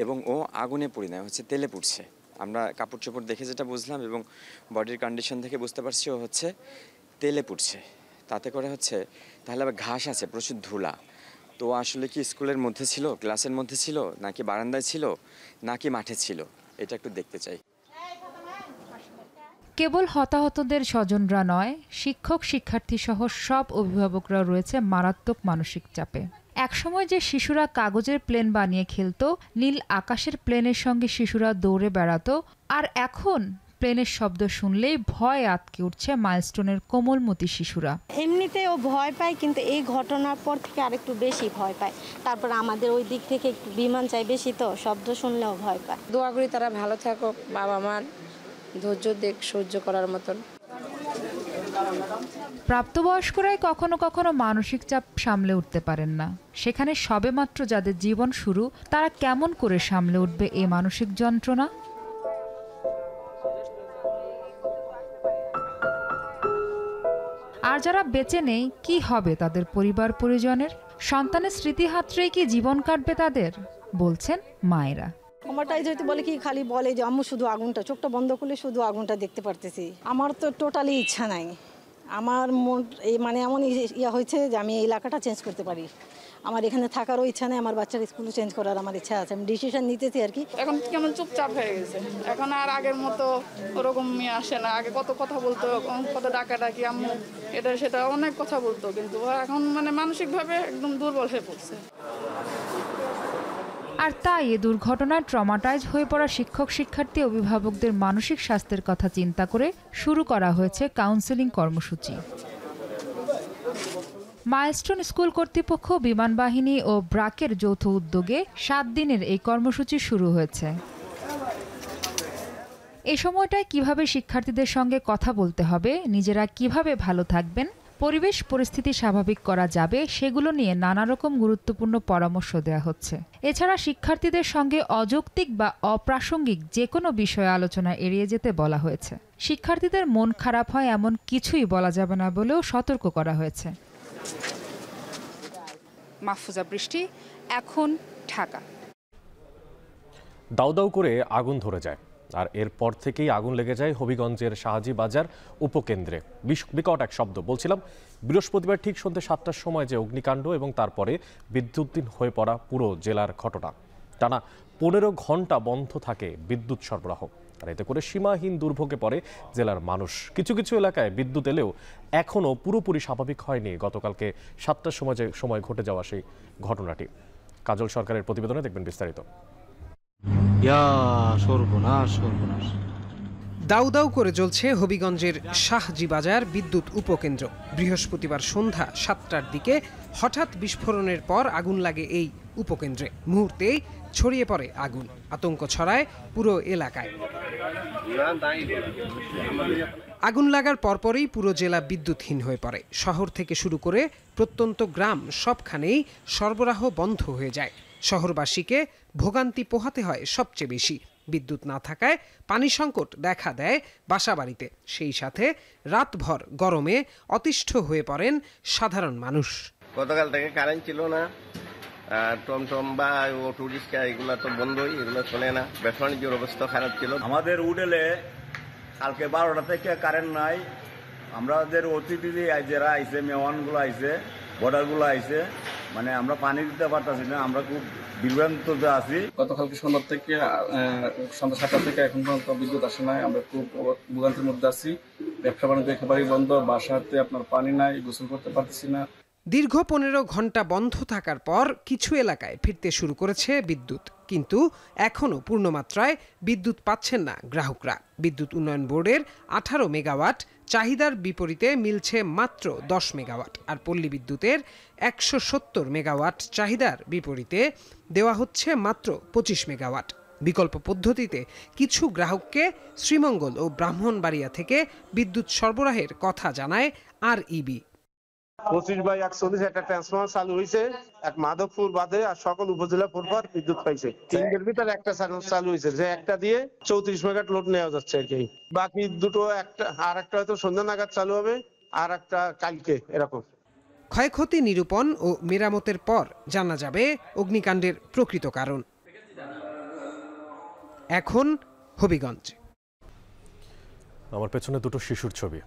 S10: এবং ও আগুনে পুড়ি না, হচ্ছে তেলে পুড়ছে। আমরা কাপড় চোপড় দেখে যেটা বুঝলাম এবং বডির কন্ডিশন থেকে বুঝতে পারছি ও হচ্ছে তেলে পুড়ছে। তাতে করে হচ্ছে তাহলে আবার ঘাস আছে, প্রচুর ধুলা। তো আসলে কি স্কুলের মধ্যে ছিল, ক্লাসের মধ্যে ছিল, নাকি বারান্দায় ছিল, নাকি মাঠে ছিল, এটা একটু দেখতে চাই।
S27: কেবল হতাহতদের স্বজনরা নয়, শিক্ষক, শিক্ষার্থী সহ সব অভিভাবকরা রয়েছে মারাত্মক মানসিক চাপে। একসময় যে শিশুরা কাগজের প্লেন বানিয়ে খেলতো, নীল আকাশের প্লেনের সঙ্গে শিশুরা দৌড়ে বেড়াতো, আর এখন প্লেনের শব্দ শুনলেই ভয় আটকে উঠছে মাইলস্টোনের কোমলমতি শিশুরা।
S28: এমনিতে ও ভয় পায়, কিন্তু এই ঘটনার পর থেকে আরেকটু বেশি ভয় পায়। তারপর আমাদের ওই দিক থেকে একটু বিমান চাই বেশি, তো শব্দ শুনলেও ভয় পায়।
S29: দোয়া করি তারা ভালো থাকুক, বাবা মার ধৈর্য দেখ, সহ্য করার মতন।
S27: প্রাপ্তবয়স্করাই কখনো কখনো মানসিক চাপ সামলে উঠতে পারেন না। সেখানে সবেমাত্র যাদের জীবন শুরু, তারা কেমন করে সামলে উঠবে এই মানসিক যন্ত্রণা? আর যারা বেঁচে নেই, কি হবে তাদের পরিবার পরিজনের? সন্তানের স্মৃতি হাতড়েই কি জীবন কাটবে তাদের? বলছেন মায়েরা।
S28: আমারটাই যদি বলে কি, খালি বলে যে আম্মু শুধু আগুনটা, চোখটা বন্ধ করলে শুধু আগুনটা দেখতে পারতেছি। আমার তো টোটালি ইচ্ছা নাই। আমার মন মানে এমন ইয়া হয়েছে যে আমি এই এলাকাটা চেঞ্জ করতে পারি। আমার এখানে থাকারও ইচ্ছা নেই, আমার বাচ্চার স্কুলও চেঞ্জ করার আমার ইচ্ছা আছে। আমি ডিসিশন নিতেছি আর কি।
S22: এখন কেমন চুপচাপ হয়ে গেছে, এখন আর আগের মতো ওরকম আসে না। আগে কত কথা বলতো, কত ডাকাডাকি আম্মু এটা সেটা অনেক কথা বলতো, কিন্তু এখন মানে মানসিকভাবে একদম দুর্বল হয়ে পড়ছে।
S27: আর তাই এ দুর্ঘটনায় ট্রমাটাইজ হয়ে পড়া শিক্ষক, শিক্ষার্থী, অভিভাবকদের মানসিক স্বাস্থ্যের কথা চিন্তা করে শুরু করা হয়েছে কাউন্সেলিং কর্মসূচি। মাইলস্টোন স্কুল কর্তৃপক্ষ, বিমান বাহিনী ও ব্রাকের যৌথ উদ্যোগে 7 দিনের এই কর্মসূচি শুরু হয়েছে। এই সময়টায় কিভাবে শিক্ষার্থীদের সঙ্গে কথা বলতে হবে, নিজেরা কিভাবে ভালো থাকবেন, পরিবেশ পরিস্থিতি স্বাভাবিক করা যাবে, সেগুলো নিয়ে নানা রকম গুরুত্বপূর্ণ পরামর্শ দেওয়া হচ্ছে। এছাড়া শিক্ষার্থীদের সঙ্গে অযৌক্তিক বা অপ্রাসঙ্গিক যে কোনো বিষয়ে আলোচনা এড়িয়ে যেতে বলা হয়েছে। শিক্ষার্থীদের মন খারাপ হয় এমন কিছুই বলা যাবে না বলেও সতর্ক করা হয়েছে।
S30: মাহফুজা বৃষ্টি, এখন ঢাকা।
S2: দাউ দাউ করে আগুন ধরে যায়, আর এরপর থেকেই আগুন লেগে যায় হবিগঞ্জের শাহজি বাজার উপকেন্দ্রে। বিকট এক শব্দ। বলছিলাম বৃহস্পতিবার ঠিক সন্ধ্যে 7টার সময় যে অগ্নিকাণ্ড এবং তারপরে বিদ্যুৎহীন হয়ে পড়া পুরো জেলার ঘটনা। টানা 15 ঘন্টা বন্ধ থাকে বিদ্যুৎ সরবরাহ, আর এতে করে সীমাহীন দুর্ভোগে পড়ে জেলার মানুষ। কিছু কিছু এলাকায় বিদ্যুৎ এলেও এখনও পুরোপুরি স্বাভাবিক হয়নি গতকালকে 7টার সময় ঘটে যাওয়া সেই ঘটনাটি। কাজল সরকারের প্রতিবেদনে দেখবেন বিস্তারিত।
S3: দাউ দাউ করে জ্বলছে হবিগঞ্জের শাহজি বাজার বিদ্যুৎ উপকেন্দ্র। বৃহস্পতিবার সন্ধ্যা 7টার দিকে হঠাৎ বিস্ফোরণের পর আগুন লাগে এই উপকেন্দ্রে। মুহূর্তেই ছড়িয়ে পড়ে আগুন, আতঙ্ক ছড়ায় পুরো এলাকায়। আগুন লাগার পরপরই পুরো জেলা বিদ্যুৎহীন হয়ে পড়ে। শহর থেকে শুরু করে প্রত্যন্ত গ্রাম সবখানেই সরবরাহ বন্ধ হয়ে যায়। শহরবাসীকে ভোগান্তি পোহাতে হয় সবচেয়ে বেশি। বিদ্যুৎ না থাকায় পানি সংকট দেখা দেয় বাসাবাড়িতে। সেই সাথে রাতভর গরমে অতিষ্ঠ হয়ে পড়েন সাধারণ মানুষ।
S11: গতকাল থেকে কারেন্ট ছিল না, টমটম বা অটো রিক্সা এগুলো তো বন্ধই, এগুলো চলে না। ব্যবসা বাণিজ্যের অবস্থা খারাপ ছিল।
S12: আমাদের উডেলে কালকে 12টা থেকে কারেন্ট নাই। আমাদের অতিথি যারা আইছে, মেহমানগুলো আইছে, বর্ডারগুলো আইছে, মানে আমরা পানি দিতে পারতেছি না। আমরা খুব বিভ্রান্ততে আছি।
S13: গতকালকে সন্ধ্যা থেকে সন্ধ্যা 7টা থেকে এখন পর্যন্ত বিদ্যুৎ আসে নাই। আমরা খুব ভোগান্তির মধ্যে আছি। ব্যবসা বাণিজ্য একেবারেই বন্ধ। বাসাতে আপনার পানি নাই, গোসল করতে পারতেছি না।
S3: দীর্ঘ 15 ঘন্টা বন্ধ থাকার পর কিছু এলাকায় ফিরতে শুরু করেছে বিদ্যুৎ, কিন্তু এখনও পূর্ণমাত্রায় বিদ্যুৎ পাচ্ছেন না গ্রাহকরা। বিদ্যুৎ উন্নয়ন বোর্ডের 18 মেগাওয়াট চাহিদার বিপরীতে মিলছে মাত্র 10 মেগাওয়াট, আর পল্লী বিদ্যুতের 170 মেগাওয়াট চাহিদার বিপরীতে দেওয়া হচ্ছে মাত্র 25 মেগাওয়াট। বিকল্প পদ্ধতিতে কিছু গ্রাহককে শ্রীমঙ্গল ও ব্রাহ্মণবাড়িয়া থেকে বিদ্যুৎ সরবরাহের কথা জানায় REB।
S14: 25/140 একটা ট্রান্সফরমার চালু হয়েছে, এক মাধবপুর বাদে আর সকল উপজেলা পরিবার বিদ্যুৎ পাইছে। তিনটের ভিতরে একটা চালু হয়েছে, যে একটা দিয়ে 34 মেগাওয়াট লোড নেওয়া যাচ্ছে আর কি। বাকি দুটো আর একটা হয়তো সন্ধ্যা নাগাদ চালু হবে, আর একটা কালকে, এরকম।
S3: ক্ষয়ক্ষতি নিরূপণ ও মেরামতের পর জানা যাবে অগ্নিকাণ্ডের প্রকৃত কারণ। এখন হবিগঞ্জ।
S2: আমার পেছনে দুটো শিশুর ছবি।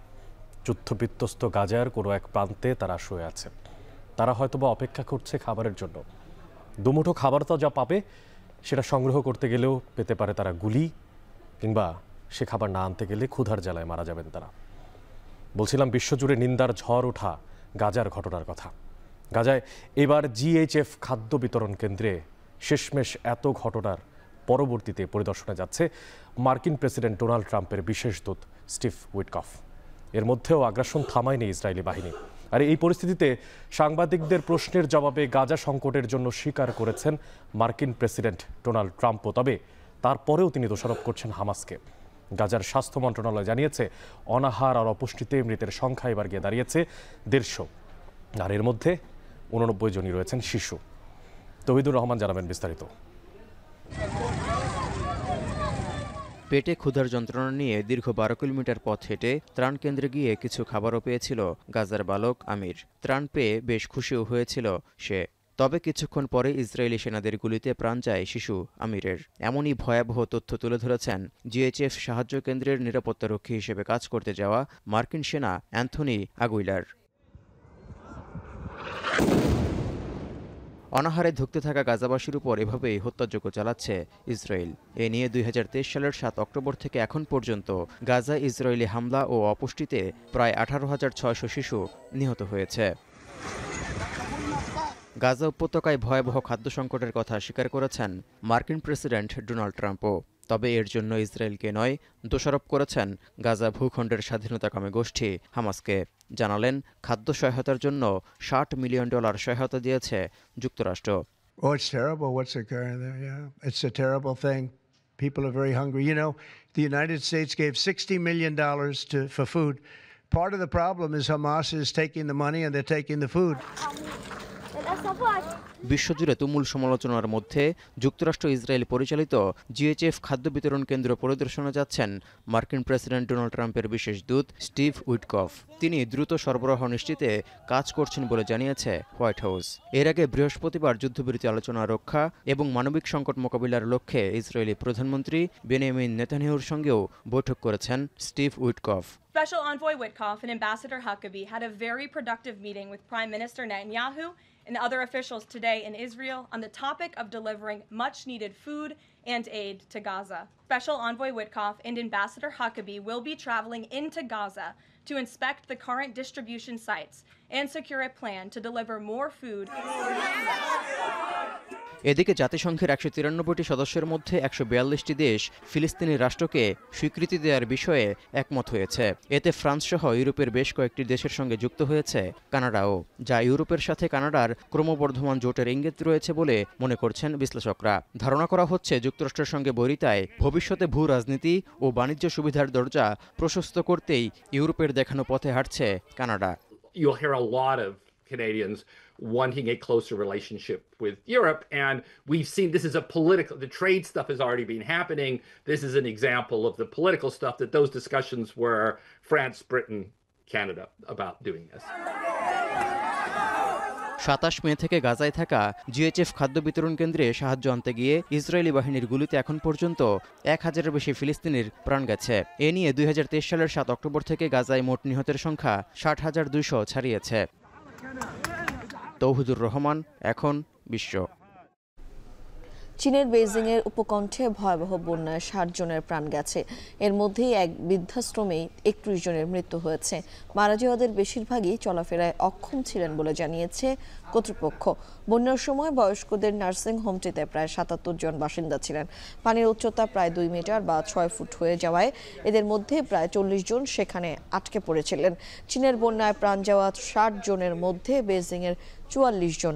S2: যুদ্ধবিধ্বস্ত গাজার কোনো এক প্রান্তে তারা শুয়ে আছে। তারা হয়তোবা অপেক্ষা করছে খাবারের জন্য। দুমুঠো খাবার তো যা পাবে সেটা সংগ্রহ করতে গেলেও পেতে পারে তারা গুলি, কিংবা সে খাবার না আনতে গেলে ক্ষুধার জ্বালায় মারা যাবেন তারা। বলছিলাম বিশ্বজুড়ে নিন্দার ঝড় ওঠা গাজার ঘটনার কথা। গাজায় এবার GHF খাদ্য বিতরণ কেন্দ্রে শেষমেশ এত ঘটনার পরবর্তীতে পরিদর্শনে যাচ্ছে মার্কিন প্রেসিডেন্ট ডোনাল্ড ট্রাম্পের বিশেষ দূত স্টিভ উইটকফ। এর মধ্যেও আগ্রাসন থামায়নি ইসরায়েলি বাহিনী। আর এই পরিস্থিতিতে সাংবাদিকদের প্রশ্নের জবাবে গাজা সংকটের জন্য স্বীকার করেছেন মার্কিন প্রেসিডেন্ট ডোনাল্ড ট্রাম্পও। তবে তারপরেও তিনি দোষারোপ করছেন হামাসকে। গাজার স্বাস্থ্য মন্ত্রণালয় জানিয়েছে অনাহার আর অপুষ্টিতে মৃতের সংখ্যা এবার গিয়ে দাঁড়িয়েছে 150, আর এর মধ্যে 89 জনই রয়েছেন শিশু। তৌহিদুর রহমান জানাবেন বিস্তারিত।
S15: পেটে ক্ষুধার যন্ত্রণা নিয়ে দীর্ঘ 12 কিলোমিটার পথ হেঁটে ত্রাণ কেন্দ্রে গিয়ে কিছু খাবারও পেয়েছিল গাজার বালক আমির। ত্রাণ পেয়ে বেশ খুশিও হয়েছিল সে। তবে কিছুক্ষণ পরে ইসরায়েলি সেনাদের গুলিতে প্রাণ যায় শিশু আমিরের। এমনই ভয়াবহ তথ্য তুলে ধরেছেন GHF সাহায্য কেন্দ্রের নিরাপত্তারক্ষী হিসেবে কাজ করতে যাওয়া মার্কিন সেনা অ্যান্থনি আগুইলার। অনাহারে ধুঁকতে থাকা গাজাবাসীর উপর এভাবেই হত্যাযজ্ঞ চালাচ্ছে ইসরায়েল। এ নিয়ে 2023 সালের 7 অক্টোবর থেকে এখন পর্যন্ত গাজা ইসরায়েলি হামলা ও অপুষ্টিতে প্রায় 18,600 শিশু নিহত হয়েছে। গাজা উপত্যকায় ভয়াবহ খাদ্য সংকটের কথা স্বীকার করেছেন মার্কিন প্রেসিডেন্ট ডোনাল্ড ট্রাম্পও। তবে এর জন্য ইসরায়েলকে নয়, দোষারোপ করেছেন গাজা ভূখণ্ডের স্বাধীনতাকামী গোষ্ঠী হামাসকে। জানালেন খাদ্য সহায়তার জন্য $60 মিলিয়ন সহায়তা দিয়েছে যুক্তরাষ্ট্র।
S18: Oh, it's terrible what's occurring there, yeah. It's a terrible thing. People are very hungry. You know, the United States gave $60 million for food. Part of the problem is Hamas is taking the money and they're taking the food.
S15: বিশ্বজুড়ে তুমুল সমালোচনার মধ্যে যুক্তরাষ্ট্র Israel পরিচালিত GHF খাদ্য বিতরণ কেন্দ্র পরিদর্শনে যাচ্ছেন মার্কিন প্রেসিডেন্ট ডোনাল্ড ট্রাম্পের বিশেষ দূত স্টিভ উইটকফ। তিনি দ্রুত সরবরাহ নিশ্চিতে কাজ করছেন বলে জানিয়েছে হোয়াইট হাউস। এর আগে বৃহস্পতিবার যুদ্ধবিরতি আলোচনা রক্ষা এবং মানবিক সংকট মোকাবিলার লক্ষ্যে ইসরায়েলি প্রধানমন্ত্রী বেনিয়ামিন নেতানিয়াহুর সঙ্গেও বৈঠক করেছেন Steve Witkoff.
S16: Special Envoy Witkoff and Ambassador Huckabee had a very productive meeting with Prime Minister Netanyahu and other officials today in Israel on the topic of delivering much-needed food and aid to Gaza. Special Envoy Witkoff and Ambassador Huckabee will be traveling into Gaza to inspect the current distribution sites and secure a plan to deliver more food.
S15: এদিকে জাতিসংঘের 193টি সদস্যের মধ্যে 142টি দেশ ফিলিস্তিনি রাষ্ট্রকে স্বীকৃতি দেওয়ার বিষয়ে একমত হয়েছে। এতে ফ্রান্স সহ ইউরোপের বেশ কয়েকটি দেশের সঙ্গে যুক্ত হয়েছে কানাডাও, যা ইউরোপের সাথে কানাডার ক্রমবর্ধমান জোটের ইঙ্গিত রয়েছে বলে মনে করছেন বিশ্লেষকরা। ধারণা করা হচ্ছে যুক্তরাষ্ট্রের সঙ্গে বৈরিতায় ভবিষ্যতে ভূ রাজনীতি ও বাণিজ্য সুবিধার দরজা প্রশস্ত করতেই ইউরোপের দেখানো পথে হাঁটছে Canada.
S17: You'll hear a lot of Canadians wanting a closer relationship with Europe, and we've seen this is a political, the trade stuff has already been happening. This is an example of the political stuff, that those discussions were France, Britain, Canada about doing this.
S15: 27 মে থেকে গাজায় থাকা GHF খাদ্য বিতরণ কেন্দ্রে সাহায্য আনতে গিয়ে Israeli বাহিনীর গুলিতে এখন পর্যন্ত 1000-এর বেশি ফিলিস্তিনির প্রাণ গেছে। এ নিয়ে 2023 সালের 7 অক্টোবর থেকে গাজায় মোট নিহতের সংখ্যা 60,200 ছাড়িয়েছে। তৌহিদুর রহমান, এখন বিশ্ব।
S1: চীনের বেইজিংয়ের উপকণ্ঠে ভয়াবহ বন্যায় 60 জনের প্রাণ গেছে। এর মধ্যেই এক বৃদ্ধাশ্রমেই 31 জনের মৃত্যু হয়েছে। মারা যাওয়াদের বেশিরভাগই চলাফেরায় অক্ষম ছিলেন বলে জানিয়েছে কর্তৃপক্ষ। বন্যার সময় বয়স্কদের নার্সিং হোমটিতে প্রায় 77 জন বাসিন্দা ছিলেন। পানির উচ্চতা প্রায় 2 মিটার বা 6 ফুট হয়ে যাওয়ায় এদের মধ্যে প্রায় 40 জন সেখানে আটকে পড়েছিলেন। চীনের বন্যায় প্রাণ যাওয়া 60 জনের মধ্যে বেইজিংয়ের 44 জন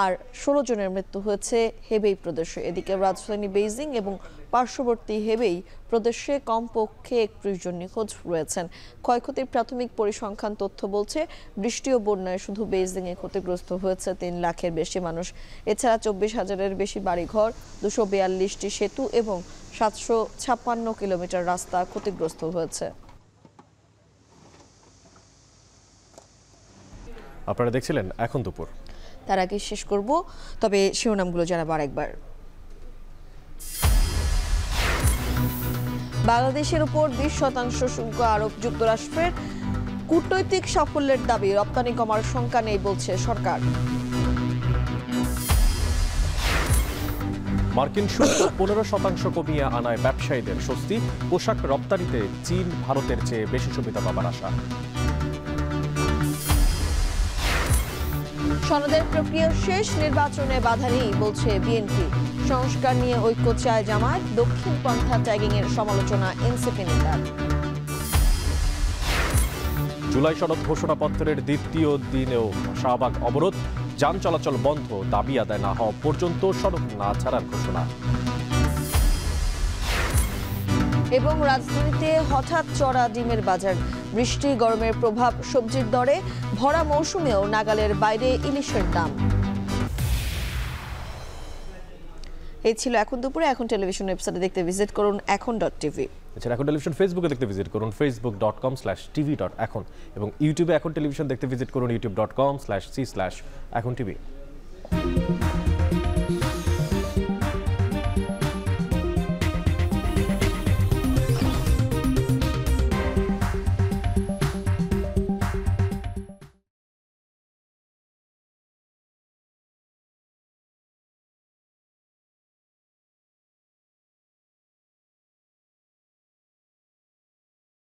S1: আর 16 জনের মৃত্যু হয়েছে হেবেই প্রদেশে। এদিকে রাজধানী বেইজিং এবং পার্শ্ববর্তী হেবেই প্রদেশে কমপক্ষে 31 জন নিখোঁজ রয়েছেন। ক্ষয়ক্ষতির প্রাথমিক পরিসংখ্যান তথ্য বলছে, বৃষ্টি ও বন্যায় শুধু বেইজিংয়ে ক্ষতিগ্রস্ত হয়েছে 3 লাখের বেশি মানুষ। এছাড়া 24,000-এর বেশি বাড়িঘর, 242টি সেতু এবং 756 কিলোমিটার রাস্তা ক্ষতিগ্রস্ত হয়েছে।
S2: আপনারা দেখছিলেন এখন দুপুর।
S1: তার আগে শেষ করব, তবে শিরোনামগুলো জানাবো আরেকবার। বাংলাদেশের উপর 20% শুল্ক আরোপ যুক্তরাষ্ট্রের, কূটনৈতিক সাফল্যের দাবি রপ্তানি কমার শঙ্কা নেই বলছে সরকার।
S2: মার্কিন শুল্ক 15% কমিয়ে আনায় ব্যবসায়ীদের স্বস্তি, পোশাক রপ্তানিতে চীন ভারতের চেয়ে বেশি সুবিধা পাবার আশা।
S1: সনদের প্রক্রিয়া শেষ, নির্বাচনে বাধা নেই বলছে বিএনপি। সংস্কার নিয়ে ঐক্য চায় জামায়াত, দক্ষিণ পন্থা ট্যাগিং এর সমালোচনা এনসিপি নেতার।
S2: জুলাই সনদ ঘোষণাপত্রের দ্বিতীয় দিনেও শাহবাগ অবরোধ, যান চলাচল বন্ধ, দাবি আদায় না হওয়া পর্যন্ত সড়ক না ছাড়ার ঘোষণা।
S1: এবং রাজধানীতে হঠাৎ চড়া ডিমের বাজার, বৃষ্টি গরমের প্রভাব সবজির দরে, ভরা মৌসুমেও নাগালের বাইরে ইলিশের দাম। এই ছিল এখন দুপুরে। এখন টেলিভিশন ওয়েবসাইটে দেখতে ভিজিট করুন এখন.tv।
S2: এছাড়া এখন টেলিভিশন ফেসবুকে দেখতে ভিজিট করুন facebook.com/tv.এখন এবং ইউটিউবে এখন টেলিভিশন দেখতে ভিজিট করুন youtube.com/c/echontv।